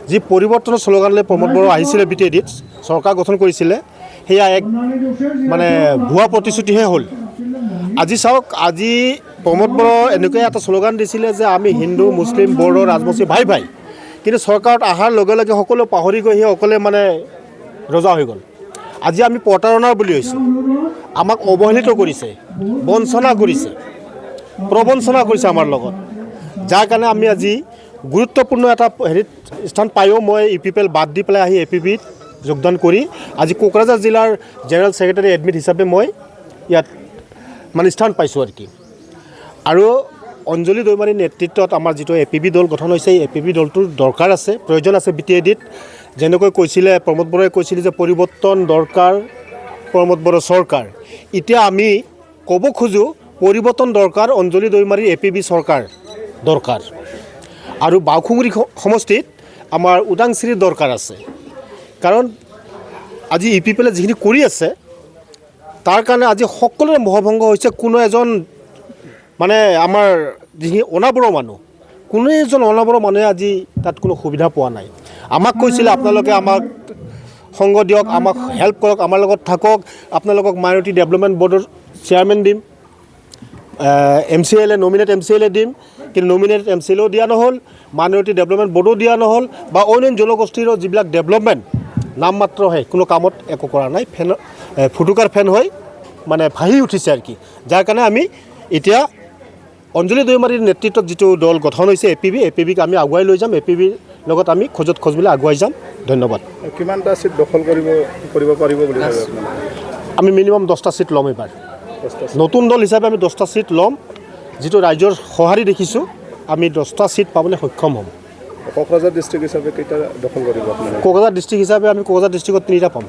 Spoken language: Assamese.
যি পৰিৱৰ্তনৰ শ্লোগানলৈ প্ৰমোদ বড়ো আহিছিলে BTADত চৰকাৰ গঠন কৰিছিলে সেয়া এক মানে ভুৱা প্ৰতিশ্ৰুতিহে হ'ল আজি চাওক আজি প্ৰমোদ বড়ো এনেকৈ এটা শ্লোগান দিছিলে যে আমি হিন্দু মুছলিম বড়ো ৰাজবংশী ভাই ভাই কিন্তু চৰকাৰত অহাৰ লগে লগে সকলো পাহৰি গৈ সেই অকলে মানে ৰজা হৈ গ'ল আজি আমি প্ৰতাৰণাৰ বুলি হৈছোঁ আমাক অৱহেলিত কৰিছে বঞ্চনা কৰিছে প্ৰবঞ্চনা কৰিছে আমাৰ লগত যাৰ কাৰণে আমি আজি গুৰুত্বপূৰ্ণ এটা হেৰিত স্থান পায়ো মই UPPL বাদ দি পেলাই আহি APBত যোগদান কৰি আজি কোকৰাঝাৰ জিলাৰ জেনেৰেল ছেক্ৰেটাৰী এডমিট হিচাপে মই ইয়াত মানে স্থান পাইছোঁ আৰু অঞ্জলি দৈমাৰীৰ নেতৃত্বত আমাৰ যিটো APB দল গঠন হৈছে এই APB দলটোৰ দৰকাৰ আছে প্ৰয়োজন আছে BTADত যেনেকৈ কৈছিলে প্ৰমোদ বড়োৱে কৈছিলে যে পৰিৱৰ্তন দৰকাৰ প্ৰমোদ বড়ো চৰকাৰ এতিয়া আমি ক'ব খোজোঁ পৰিৱৰ্তন দৰকাৰ অঞ্জলি দৈমাৰীৰ APB চৰকাৰ দৰকাৰ আৰু বাওখুঙুৰি সমষ্টিত আমাৰ উদাংশ্ৰীৰ দৰকাৰ আছে কাৰণ আজি UPPLে যিখিনি কৰি আছে তাৰ কাৰণে আজি সকলোৰে মোহভংগ হৈছে কোনো এজন মানে আমাৰ যিখিনি অনাবড়ো মানুহ কোনো এজন অনাবড়ো মানুহে আজি তাত কোনো সুবিধা পোৱা নাই আমাক কৈছিলে আপোনালোকে আমাক সংগ দিয়ক আমাক হেল্প কৰক আমাৰ লগত থাকক আপোনালোকক মাইনৰিটি ডেভেলপমেণ্ট বৰ্ডৰ চেয়াৰমেন দিম MCLA নমিনেট MCLA দিম কিন্তু নমিনেট MCLAও দিয়া নহ'ল মাইনৰিটি ডেভেলপমেণ্ট বৰ্ডো দিয়া নহ'ল বা অন্য জনগোষ্ঠীৰ যিবিলাক ডেভেলপমেণ্ট নামমাত্ৰহে কোনো কামত একো কৰা নাই ফেন ফুটুকাৰ ফেন হৈ মানে ভাহি উঠিছে আৰু কি যাৰ কাৰণে আমি এতিয়া অঞ্জলি দৈমাৰীৰ নেতৃত্বত যিটো দল গঠন হৈছে APBক আমি আগুৱাই লৈ যাম APBৰ লগত আমি খোজত খোজ মিলাই আগুৱাই যাম ধন্যবাদ কিমানটা সিট দখল কৰিব পাৰিব বুলি ভাবে আমি মিনিমাম 10টা সিট ল'ম এবাৰ নতুন দল হিচাপে আমি 10টা সিট ল'ম যিটো ৰাইজৰ সঁহাৰি দেখিছোঁ আমি 10টা সিট পাবলৈ সক্ষম হ'ম কোকৰাঝাৰ ডিষ্ট্ৰিক্ট হিচাপে কেইটা দখল কৰিব আপোনালোকে কোকৰাঝাৰ ডিষ্ট্ৰিক্ট হিচাপে আমি কোকৰাঝাৰ ডিষ্ট্ৰিক্টত 3টা পাম